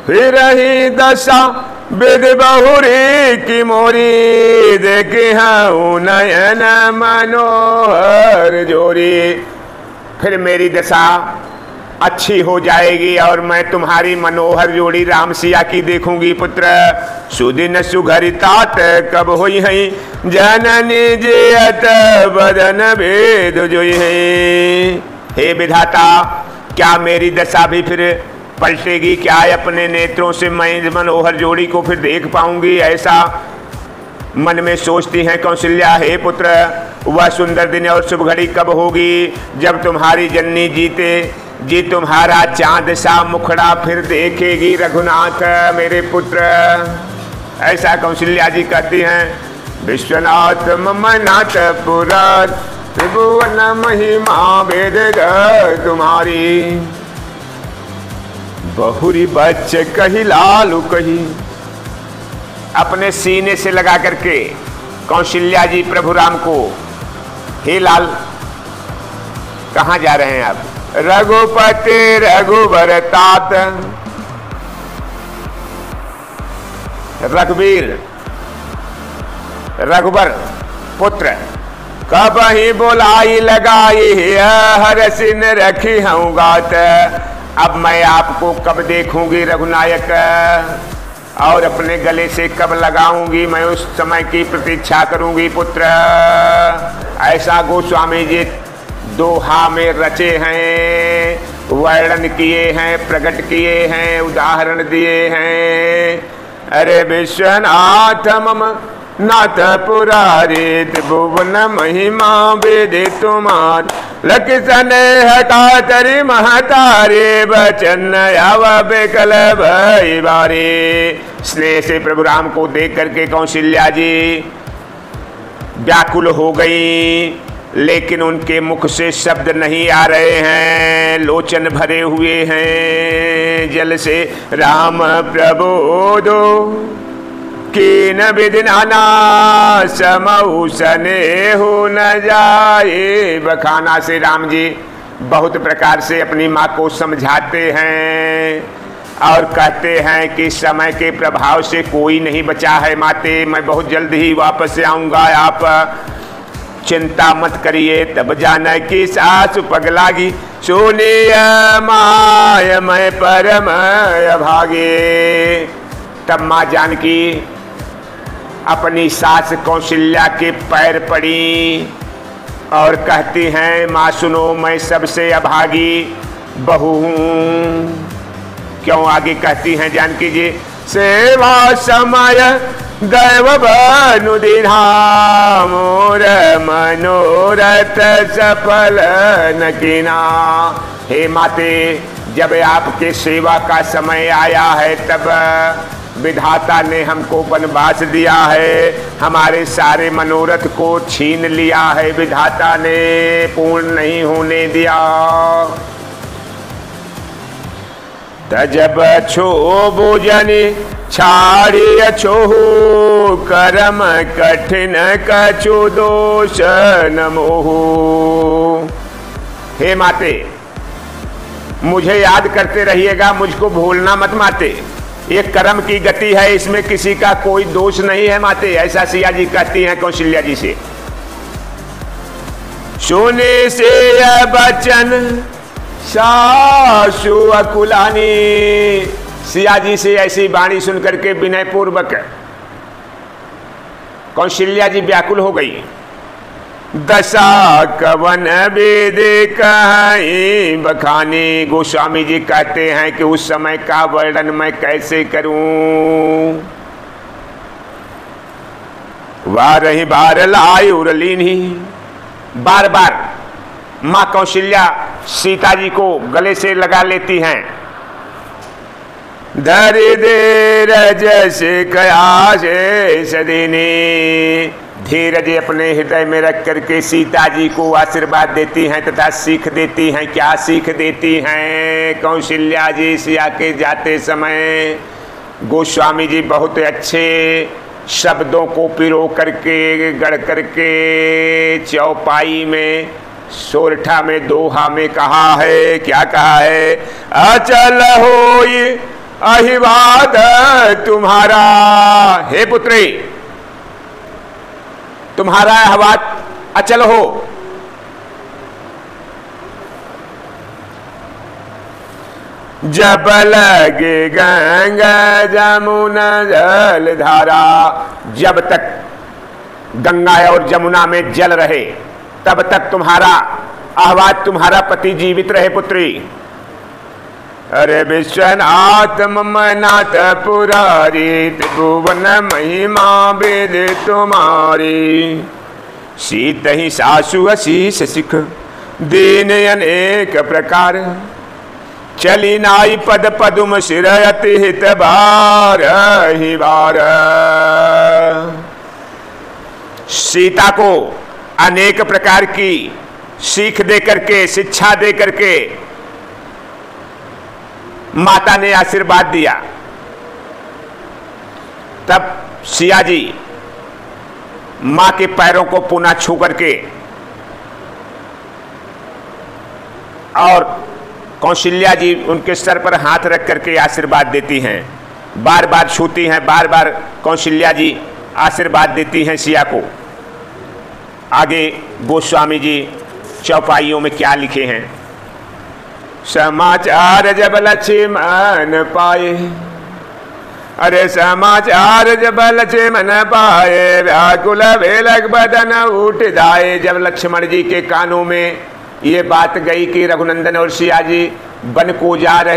फिर ही दशा विद बहुरी की मोरी, देखे हूँ नयन मनोहर जोरी। फिर मेरी दशा अच्छी हो जाएगी और मैं तुम्हारी मनोहर जोड़ी राम सिया की देखूंगी पुत्र। सुदिन सुघरितात कब होई है, जननी जियत बदन भेद जोई है। हे विधाता, क्या मेरी दशा भी फिर पलटेगी? क्या अपने नेत्रों से मैं मनोहर जोड़ी को फिर देख पाऊंगी? ऐसा मन में सोचती हैं कौशल्या। हे पुत्र, वह सुंदर दिन और शुभ घड़ी कब होगी जब तुम्हारी जननी जीते जी तुम्हारा चांद सा मुखड़ा फिर देखेगी रघुनाथ मेरे पुत्र। ऐसा कौशल्या जी कहती हैं। विश्वनाथ मम नाथ पुराण, त्रिभुवन महिमा वेद तुम्हारी। बहुरी बच्च कही लालू कही, अपने सीने से लगा करके कौशल्या जी प्रभु राम को, हे लाल कहाँ जा रहे हैं आप? रघुपति रघुबर तात, रघुवीर रघुबर पुत्र, कब ही बोलाई लगाई हर सिन रखी हूँ गात। अब मैं आपको कब देखूंगी रघुनायक, और अपने गले से कब लगाऊंगी, मैं उस समय की प्रतीक्षा करूंगी पुत्र। ऐसा गोस्वामी जी दोहा में रचे हैं, वर्णन किए हैं, प्रकट किए हैं, उदाहरण दिए हैं। अरे विश्वनाथ मम नाथ पुरारी, त्रिभुवन महिमा वेदे तुमार। लक्षण हकातरी महतारे, बचन आव बेकल भई बारे। स्नेह से प्रभु राम को देख करके कौशल्या जी व्याकुल हो गई, लेकिन उनके मुख से शब्द नहीं आ रहे हैं, लोचन भरे हुए हैं जल से। राम प्रबोधो कीन विदिनाना, समऊ स्नेहु न जाए बखाना। से राम जी बहुत प्रकार से अपनी माँ को समझाते हैं और कहते हैं कि समय के प्रभाव से कोई नहीं बचा है माते, मैं बहुत जल्द ही वापस आऊँगा, आप चिंता मत करिए। तब जाना कि सास पगलागी, सुनिय माय मैं परम भागे। तब माँ जानकी अपनी सास कौशल्या के पैर पड़ी और कहती हैं, माँ सुनो, मैं सबसे अभागी बहू हूँ। क्यों आगे कहती हैं जानकी जी? सेवा समय दैव बनुदिना, मोर मनोरथ सफल न कीना। हे माते, जब आपके सेवा का समय आया है तब विधाता ने हमको वनवास दिया है, हमारे सारे मनोरथ को छीन लिया है, विधाता ने पूर्ण नहीं होने दिया। तजब छो भोजनी छाड़ी छोहू, करम कठिन कछु दोष न मोहू। हे माते, मुझे याद करते रहिएगा, मुझको भूलना मत माते। ये कर्म की गति है, इसमें किसी का कोई दोष नहीं है माते। ऐसा सिया जी कहती हैं कौशल्या जी से। सुने से यह बचन सासु अकुलानी, सिया जी से ऐसी वाणी सुनकर के विनय पूर्वक कौशल्या जी व्याकुल हो गई। दशा कवन वेद कहीं बखानी। गोस्वामी जी कहते हैं कि उस समय का वर्णन मैं कैसे करूं। वार ही बार लाई उरलीनी, बार बार माँ कौशल्या सीता जी को गले से लगा लेती हैं। धरि देर जैसे कयासे सदीनी, धीरज अपने हृदय में रख करके सीता जी को आशीर्वाद देती हैं तथा सीख देती हैं। क्या सीख देती हैं कौशल्या जी सिया के जाते समय? गोस्वामी जी बहुत अच्छे शब्दों को पिरो करके गढ़ करके चौपाई में, सोरठा में, दोहा में कहा है। क्या कहा है? अचल होई अहिवाद तुम्हारा, हे पुत्री तुम्हारा अहिवाद अचल हो। जब लगे गंगा जमुना जल धारा, जब तक गंगा और जमुना में जल रहे तब तक तुम्हारा अहिवाद, तुम्हारा पति जीवित रहे पुत्री। अरे विश्वनाथ ममनाथ पुरारी, त्रिभुवन महिमा वेद तुम्हारी। सीत ही सासु अशीष सिख, दीन अनेक प्रकार। चली नाई पद पदुम सिर, अति हित भार ही बार। सीता को अनेक प्रकार की सीख दे करके, शिक्षा दे करके माता ने आशीर्वाद दिया। तब सिया जी मां के पैरों को पुनः छू करके और कौशल्या जी उनके सर पर हाथ रख करके आशीर्वाद देती हैं, बार बार छूती हैं, बार बार कौशल्या जी आशीर्वाद देती हैं सिया को। आगे गोस्वामी जी चौपाइयों में क्या लिखे हैं? समाचार जब लक्ष्मण पाए, अरे समाचार जब लक्ष्मण पाए, व्याकुल भेलक बदन उठ जाए। जब लक्ष्मण जी के कानों में ये बात गई कि रघुनंदन और सिया जी वन को जा रहे